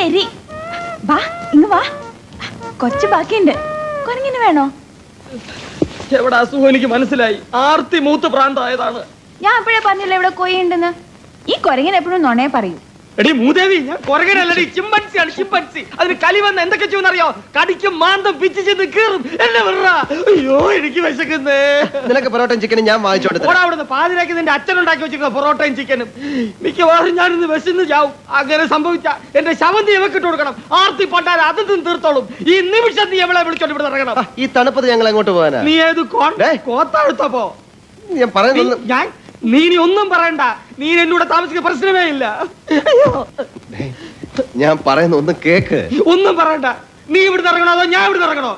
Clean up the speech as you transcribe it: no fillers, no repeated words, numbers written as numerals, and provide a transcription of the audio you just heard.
ശരി, വാ ഇങ്ങ് വാ. കൊച്ചു ബാക്കിയുണ്ട്. കുരങ്ങിന് വേണോ? എവിടെ അസുഖം എനിക്ക് മനസ്സിലായി. ആർത്തി മൂത്ത് പ്രാന്തായതാണ്. ഞാൻ എപ്പോഴേ പറഞ്ഞില്ല ഇവിടെ കൊയ്യുണ്ടെന്ന്. ഈ കുരങ്ങിന് എപ്പോഴും നുണയെ പറയൂ. എടി മൂദേവി, ഞാൻ കുരങ്ങനല്ലടി, ചിമ്പൻസിയാണ്, ചിമ്പൻസി. അതിന് കലി വന്ന് എന്തൊക്കെ ചെയ്യുമെന്നറിയോ? കടിക്കും, മാന്തം, പിച്ച് ചെന്ന് കീറും. എന്നെ വിടറാ. അയ്യോ എനിക്ക് വിശക്കുന്നേ. നിനക്ക് പൊറോട്ടയും ചിക്കനും ഞാൻ വാങ്ങിച്ചോട്ടെ. അവിടുന്ന് പാതിരാക്കി നിന്റെ അച്ഛൻ ഉണ്ടാക്കി വെച്ചിരിക്കുന്ന പൊറോട്ടയും ചിക്കനും. മിക്കവാറും ഞാനിന്ന് വിശന്ന് ചാവും. അങ്ങനെ സംഭവിച്ച എന്റെ ശവന്തി ഇവക്കിട്ട് കൊടുക്കണം. ആർത്തി പണ്ടാൽ അതും തീർത്തോളും. ഈ നിമിഷം നീ എവളെ വിളിച്ചോണ്ട് ഇവിടെ ഇറങ്ങണം. ഈ തണുപ്പത് ഞങ്ങൾ എങ്ങോട്ട് പോകാനാ? നീ ഏത് കോത്തെടുത്തപ്പോ? ഞാൻ പറയുന്നത് നീ ഇനി ഒന്നും പറയണ്ട. നീ എന്നൂടെ താമസിക്കുന്ന പ്രശ്നമേ ഇല്ല. ഞാൻ പറയുന്ന ഒന്ന് കേക്ക്. ഒന്നും പറയണ്ട. നീ ഇവിടുന്ന് ഇറങ്ങണോ അതോ ഞാൻ ഇവിടുന്ന് ഇറങ്ങണോ?